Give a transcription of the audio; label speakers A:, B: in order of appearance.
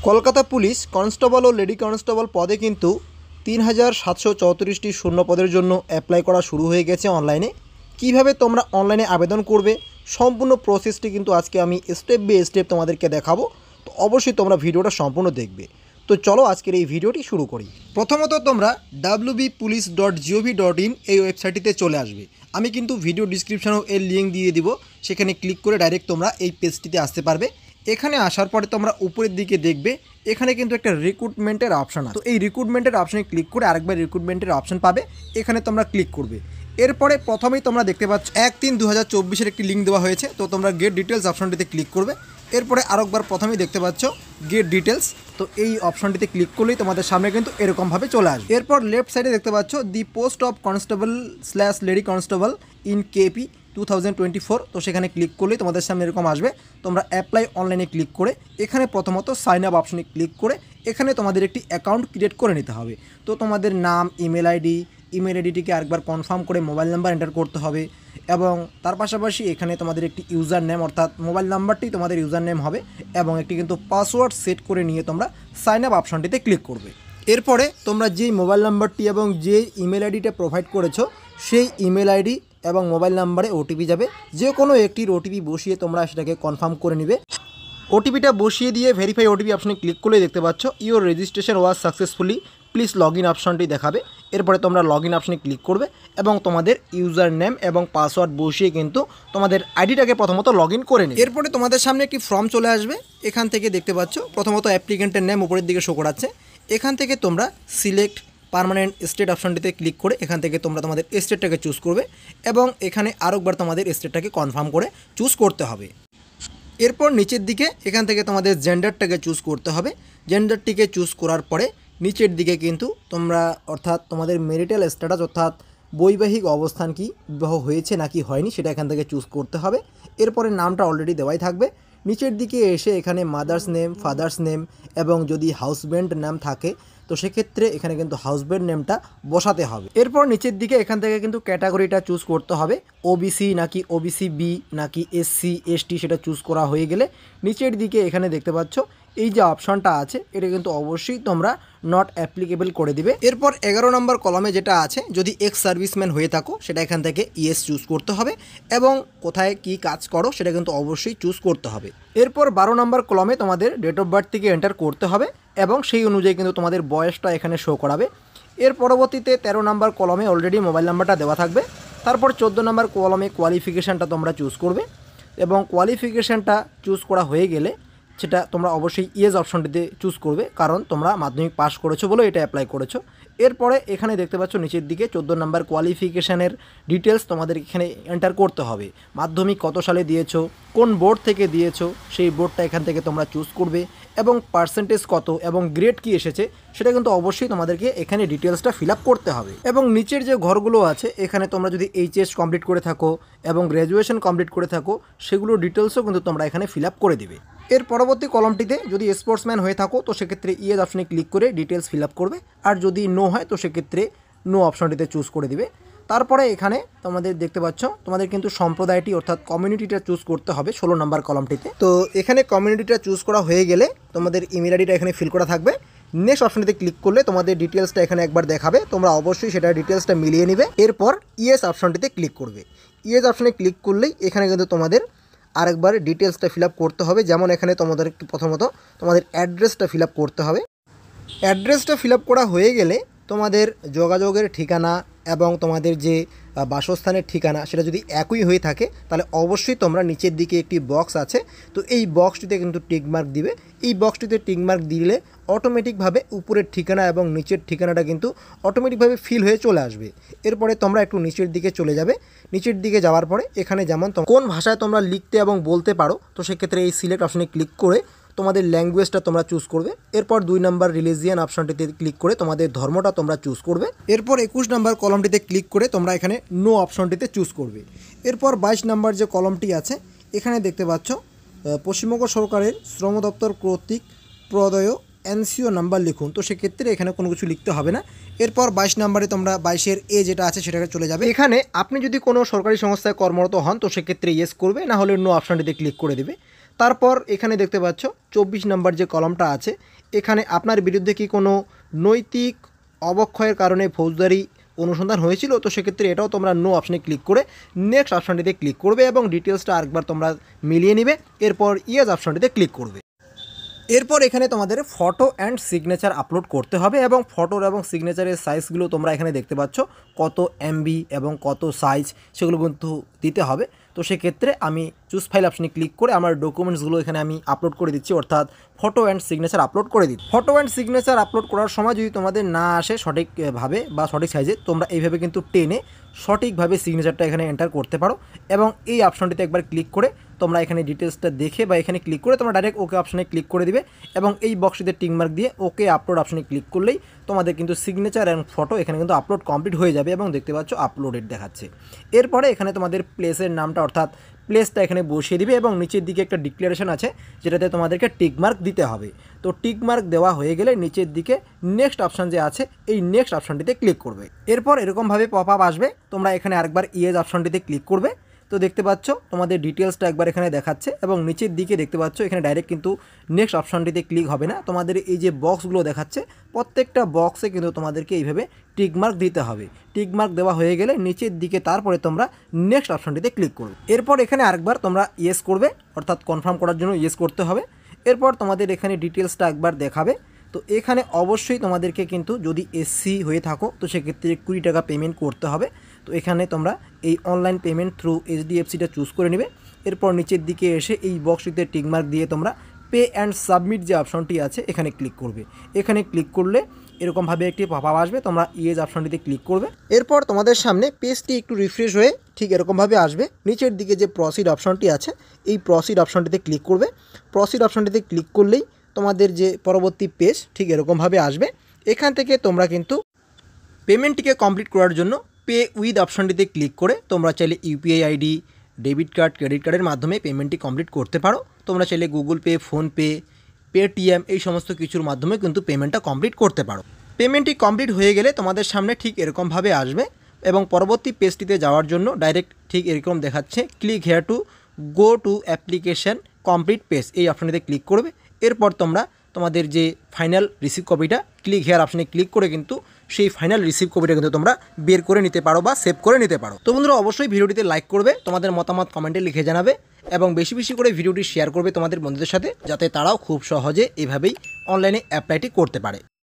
A: Kolkata police constable ও lady constable পদে কিন্তু ৩৭৩৪টি শূন্য পদের জন্য অ্যাপ্লাই করা শুরু হয়ে গেছে অনলাইনে। কিভাবে তোমরা অনলাইনে আবেদন করবে সম্পূর্ণ প্রসেসটি কিন্তু আজকে আমি স্টেপ বাই স্টেপ তোমাদেরকে দেখাবো। তো অবশ্যই তোমরা ভিডিওটা সম্পূর্ণ দেখবে। তো চলো আজকের এই ভিডিওটি শুরু করি। প্রথমত তোমরা wbpolice.gov.in এই ওয়েবসাইটটিতে চলে আসবে। আমি কিন্তু ভিডিও ডিসক্রিপশনেও এর লিঙ্ক দিয়ে দিব, সেখানে ক্লিক করে ডাইরেক্ট তোমরা এই পেজটিতে আসতে পারবে। এখানে আসার পরে তোমরা উপরের দিকে দেখবে এখানে কিন্তু একটা রিক্রুটমেন্টের অপশন আছে। তো এই রিক্রুটমেন্টের অপশনে ক্লিক করে আরেকবার রিক্রুটমেন্টের অপশন পাবে, এখানে তোমরা ক্লিক করবে। এরপরে প্রথমেই তোমরা দেখতে পাচ্ছ 1-3-2024 একটি লিঙ্ক দেওয়া হয়েছে। তো তোমরা গেট ডিটেলস অপশনটিতে ক্লিক করবে। এরপরে আরেকবার প্রথমেই দেখতে পাচ্ছ গেট ডিটেলস। তো এই অপশনটিতে ক্লিক করলেই তোমাদের সামনে কিন্তু এরকমভাবে চলে আসবে। এরপর লেফট সাইডে দেখতে পাচ্ছ the post of constable lady constable in KP 2024। তো সেখানে ক্লিক করলেই তোমাদের সামনে এরকম আসবে। তোমরা অ্যাপ্লাই অনলাইনে ক্লিক করে এখানে প্রথমত সাইন আপ অপশনে ক্লিক করে এখানে তোমাদের একটি অ্যাকাউন্ট ক্রিয়েট করে নিতে হবে। তো তোমাদের নাম, ইমেল আইডিটিকে আরেকবার কনফার্ম করে মোবাইল নাম্বার এন্টার করতে হবে এবং তার পাশাপাশি এখানে তোমাদের একটি ইউজার নেম অর্থাৎ মোবাইল নাম্বারটি তোমাদের ইউজার নেম হবে এবং একটি কিন্তু পাসওয়ার্ড সেট করে নিয়ে তোমরা সাইন আপ অপশনটিতে ক্লিক করবে। এরপরে তোমরা যেই মোবাইল নাম্বারটি এবং যে ইমেল আইডিটা প্রোভাইড করেছো সেই ইমেল আইডি এবং মোবাইল নাম্বারে ওটিপি যাবে। যে কোনো একটির ওটিপি বসিয়ে তোমরা সেটাকে কনফার্ম করে নিবে। ওটিপিটা বসিয়ে দিয়ে ভেরিফাই ওটিপি অপশনে ক্লিক করলে দেখতে পাচ্ছ your registration was successfully, please log in অপশনটি দেখাবে। এরপরে তোমরা লগ ইন অপশনে ক্লিক করবে এবং তোমাদের ইউজার নেম এবং পাসওয়ার্ড বসিয়ে কিন্তু তোমাদের আইডিটাকে প্রথমত লগ ইন করে নিবে। এরপরে তোমাদের সামনে একটি ফর্ম চলে আসবে। এখান থেকে দেখতে পাচ্ছ প্রথমত অ্যাপ্লিকেন্টের নেম উপরের দিকে শো করাচ্ছে। এখান থেকে তোমরা সিলেক্ট পার্মানেন্ট স্টেট অপশনটিতে ক্লিক করে এখান থেকে তোমরা তোমাদের স্টেটটাকে চুজ করবে এবং এখানে আরেকবার তোমাদের স্টেটটাকে কনফার্ম করে চুজ করতে হবে। এরপর নিচের দিকে এখান থেকে তোমাদের জেন্ডারটাকে চুজ করতে হবে। জেন্ডারটিকে চুজ করার পরে নিচের দিকে কিন্তু তোমরা অর্থাৎ তোমাদের ম্যারিটাল স্ট্যাটাস অর্থাৎ বৈবাহিক অবস্থান কি, বিবাহ হয়েছে নাকি হয়নি সেটা এখান থেকে চুজ করতে হবে। এরপরে নামটা অলরেডি দেওয়াই থাকবে। নিচের দিকে এসে এখানে মাদার্স নেম, ফাদার্স নেম এবং যদি হাউসব্যান্ড নাম থাকে তো সেক্ষেত্রে এখানে কিন্তু হাউসব্যান্ড নেমটা বসাতে হবে। এরপর নিচের দিকে এখান থেকে কিন্তু ক্যাটাগরিটা চুজ করতে হবে, ওবিসি নাকি ওবিসি বি নাকি এসসি এসটি সেটা চুজ করা হয়ে গেলে নিচের দিকে এখানে দেখতে পাচ্ছ এই যে অপশনটা আছে এটা কিন্তু অবশ্যই তোমরা নট অ্যাপ্লিকেবল করে দিবে। এরপর 11 নম্বর কলমে যেটা আছে যদি এক্স সার্ভিসম্যান হয়ে থাকো সেটা এখান থেকে ইয়েস চুজ করতে হবে এবং কোথায় কি কাজ করো সেটা কিন্তু অবশ্যই চুজ করতে হবে। এরপর 12 নম্বর কলমে তোমাদের ডেট অফ বার্থ থেকে এন্টার করতে হবে এবং সেই অনুযায়ী কিন্তু তোমাদের বয়সটা এখানে শো করাবে। এর পরবর্তীতে 13 নম্বর কলমে অলরেডি মোবাইল নাম্বারটা দেওয়া থাকবে। তারপর 14 নম্বর কলমে কোয়ালিফিকেশানটা তোমরা চুজ করবে এবং কোয়ালিফিকেশানটা চুজ করা হয়ে গেলে সেটা তোমরা অবশ্যই ইয়েস অপশনটিতে চুজ করবে, কারণ তোমরা মাধ্যমিক পাস করেছো বলে এটা অ্যাপ্লাই করেছো। এরপরে এখানে দেখতে পাচ্ছ নিচের দিকে 14 নম্বর কোয়ালিফিকেশানের ডিটেলস তোমাদের এখানে এন্টার করতে হবে। মাধ্যমিক কত সালে দিয়েছো, কোন বোর্ড থেকে দিয়েছো সেই বোর্ডটা এখান থেকে তোমরা চুজ করবে এবং পার্সেন্টেজ কত এবং গ্রেড কি এসেছে সেটা কিন্তু অবশ্যই তোমাদেরকে এখানে ডিটেলসটা ফিল আপ করতে হবে। এবং নিচের যে ঘরগুলো আছে এখানে তোমরা যদি এইচএস কমপ্লিট করে থাকো এবং গ্র্যাজুয়েশন কমপ্লিট করে থাকো সেগুলো ডিটেলসও কিন্তু তোমরা এখানে ফিল আপ করে দিবে। এর পরবর্তী কলমটিতে যদি স্পোর্টসম্যান হয়ে থাকো তো সেক্ষেত্রে ইয়েস অপশনে ক্লিক করে ডিটেলস ফিল আপ করবে, আর যদি নো হয় তো সেক্ষেত্রে নো অপশনটিতে চুজ করে দিবে। তারপরে এখানে তোমাদের দেখতে পাচ্ছ তোমাদের কিন্তু সম্প্রদায়টি অর্থাৎ কমিউনিটিটা চুজ করতে হবে 16 নম্বর কলমটিতে। তো এখানে কমিউনিটিটা চুজ করা হয়ে গেলে তোমাদের ইমেল আইডিটা এখানে ফিল করা থাকবে। নেক্সট অপশনটিতে ক্লিক করলে তোমাদের ডিটেলসটা এখানে একবার দেখাবে, তোমরা অবশ্যই সেটা ডিটেলসটা মিলিয়ে নিবে। এরপর ইয়েস অপশনটিতে ক্লিক করবে। ইয়েস অপশনে ক্লিক করলেই এখানে কিন্তু তোমাদের আরেকবার ডিটেলসটা ফিল আপ করতে হবে। যেমন এখানে তোমাদের প্রথমত তোমাদের অ্যাড্রেসটা ফিল আপ করতে হবে। অ্যাড্রেসটা ফিল আপ করা হয়ে গেলে তোমাদের যোগাযোগের ঠিকানা এবং তোমাদের যে বাসস্থানের ঠিকানা সেটা যদি একই হয়ে থাকে তাহলে অবশ্যই তোমরা নিচের দিকে একটি বক্স আছে, তো এই বক্সটিতে কিন্তু টিকমার্ক দিবে। এই বক্সটিতে টিকমার্ক দিলে অটোমেটিকভাবে উপরের ঠিকানা এবং নিচের ঠিকানাটা কিন্তু অটোমেটিকভাবে ফিল হয়ে চলে আসবে। এরপরে তোমরা একটু নিচের দিকে চলে যাবে। নিচের দিকে যাওয়ার পরে এখানে যেমন কোন ভাষায় তোমরা লিখতে এবং বলতে পারো তো সেক্ষেত্রে এই সিলেক্ট অপশনে ক্লিক করে তোমাদের ল্যাঙ্গুয়েজটা তোমরা চুজ করবে। এরপর 2 নম্বর রিলিজিয়ান অপশনটিতে ক্লিক করে তোমাদের ধর্মটা তোমরা চুজ করবে। এরপর 21 নম্বর কলমটিতে ক্লিক করে তোমরা এখানে নো অপশনটিতে চুজ করবে। এরপর 22 নম্বর যে কলমটি আছে এখানে দেখতে পাচ্ছ পশ্চিমবঙ্গ সরকারের শ্রম দপ্তর কর্তৃক প্রদয় এনসিও নাম্বার লিখুন, তো সেক্ষেত্রে এখানে কোনো কিছু লিখতে হবে না। এরপর 22 নম্বরে তোমরা 22-এর এ যেটা আছে সেটাকে চলে যাবে। এখানে আপনি যদি কোনো সরকারি সংস্থায় কর্মরত হন তো সেক্ষেত্রে ইয়েস করবে, না হলে নো অপশনটিতে ক্লিক করে দেবে। তারপর এখানে দেখতে পাচ্ছ 24 নম্বর যে কলমটা আছে, এখানে আপনার বিরুদ্ধে কি কোনো নৈতিক অবক্ষয়ের কারণে ফৌজদারি অনুসন্ধান হয়েছিল, তো সেক্ষেত্রে এটাও তোমরা নো অপশানে ক্লিক করে নেক্সট অপশানটিতে ক্লিক করবে এবং ডিটেলসটা আরেকবার তোমরা মিলিয়ে নিবে। এরপর ইয়েস অপশানটিতে ক্লিক করবে। এরপর এখানে তোমাদের ফটো অ্যান্ড সিগনেচার আপলোড করতে হবে এবং ফটোর এবং সিগনেচারের সাইজগুলো তোমরা এখানে দেখতে পাচ্ছ, কত এমবি এবং কত সাইজ সেগুলো কিন্তু দিতে হবে। তো সেক্ষেত্রে আমি চুজ ফাইল অপশানে ক্লিক করে আমার ডকুমেন্টসগুলো এখানে আমি আপলোড করে দিচ্ছি, অর্থাৎ ফটো অ্যান্ড সিগনেচার আপলোড করে দিই। ফটো অ্যান্ড সিগনেচার আপলোড করার সময় যদি তোমাদের না আসে সঠিকভাবে বা সঠিক সাইজে, তোমরা এইভাবে কিন্তু টেনে সঠিকভাবে সিগনেচারটা এখানে এন্টার করতে পারো এবং এই অপশনটিতে একবার ক্লিক করে তোমরা এখানে ডিটেলসটা দেখে বা এখানে ক্লিক করে তোমরা ডাইরেক্ট ওকে অপশানে ক্লিক করে দিবে এবং এই বক্সটিতে টিকমার্ক দিয়ে ওকে আপলোড অপশানে ক্লিক করলেই তোমাদের কিন্তু সিগনেচার অ্যান্ড ফটো এখানে কিন্তু আপলোড কমপ্লিট হয়ে যাবে এবং দেখতে পাচ্ছ আপলোডেড দেখাচ্ছে। এরপরে এখানে তোমাদের প্লেসের নামটা অর্থাৎ প্লেসটা এখানে বসিয়ে দিবে এবং নিচের দিকে একটা ডিক্লারেশন আছে যেটাতে তোমাদেরকে টিকমার্ক দিতে হবে। তো টিকমার্ক দেওয়া হয়ে গেলে নিচের দিকে নেক্সট অপশান যে আছে এই নেক্সট অপশানটিতে ক্লিক করবে। এরপর এরকমভাবে পপ আপ আসবে, তোমরা এখানে আরেকবার ইয়েস অপশানটিতে ক্লিক করবে। তো দেখতে পাচ্ছ তোমাদের ডিটেলসটা একবার এখানে দেখাচ্ছে এবং নিচের দিকে দেখতে পাচ্ছ এখানে ডাইরেক্ট কিন্তু নেক্সট অপশানটিতে ক্লিক হবে না, তোমাদের এই যে বক্সগুলো দেখাচ্ছে প্রত্যেকটা বক্সে কিন্তু তোমাদেরকে এইভাবে টিকমার্ক দিতে হবে। টিকমার্ক দেওয়া হয়ে গেলে নিচের দিকে তারপরে তোমরা নেক্সট অপশানটিতে ক্লিক করবে। এরপর এখানে আরেকবার তোমরা ইয়েস করবে, অর্থাৎ কনফার্ম করার জন্য ইয়েস করতে হবে। এরপর তোমাদের এখানে ডিটেলসটা একবার দেখাবে। তো এখানে অবশ্যই তোমাদেরকে কিন্তু যদি এসসি হয়ে থাকো তো সেক্ষেত্রে 20 টাকা পেমেন্ট করতে হবে। তো এখানে তোমরা এই অনলাইন পেমেন্ট থ্রু এইচডিএফসিটা চুজ করে নেবে। এরপর নিচের দিকে এসে এই বক্সটিতে টিকমার্ক দিয়ে তোমরা পে অ্যান্ড সাবমিট যে অপশনটি আছে এখানে ক্লিক করবে। এখানে ক্লিক করলে এরকমভাবে একটি পপ আপ আসবে, তোমরা ইয়েস অপশনটিতে ক্লিক করবে। এরপর তোমাদের সামনে পেজটি একটু রিফ্রেশ হয়ে ঠিক এরকমভাবে আসবে। নিচের দিকে যে প্রসিড অপশনটি আছে এই প্রসিড অপশনটিতে ক্লিক করবে। প্রসিড অপশনটিতে ক্লিক করলেই তোমাদের যে পরবর্তী পেজ ঠিক এরকমভাবে আসবে। এখান থেকে তোমরা কিন্তু পেমেন্টটিকে কমপ্লিট করার জন্য পে উইথ অপশনটিতে ক্লিক করে তোমরা চাইলে UPI ID, debit card, credit কার্ডের মাধ্যমে পেমেন্টটি কমপ্লিট করতে পারো। তোমরা চাইলে গুগল পে, ফোনপে, পেটিএম এই সমস্ত কিছুর মাধ্যমে কিন্তু পেমেন্টটা কমপ্লিট করতে পারো। পেমেন্টটি কমপ্লিট হয়ে গেলে তোমাদের সামনে ঠিক এরকমভাবে আসবে এবং পরবর্তী পেজটিতে যাওয়ার জন্য ডাইরেক্ট ঠিক এরকম দেখাচ্ছে click here to go to application complete page, এই অপশনটিতে ক্লিক করবে। এরপর তোমরা তোমাদের যে ফাইনাল রিসিভ কপিটা ক্লিক হেয়ার অপশানে ক্লিক করে কিন্তু সেই ফাইনাল রিসিভ কপিটা কিন্তু তোমরা বের করে নিতে পারো বা সেভ করে নিতে পারো। তো বন্ধুরা অবশ্যই ভিডিওটিতে লাইক করবে, তোমাদের মতামত কমেন্টে লিখে জানাবে এবং বেশি বেশি করে ভিডিওটি শেয়ার করবে তোমাদের বন্ধুদের সাথে, যাতে তারাও খুব সহজে এভাবেই অনলাইনে অ্যাপ্লাইটি করতে পারে।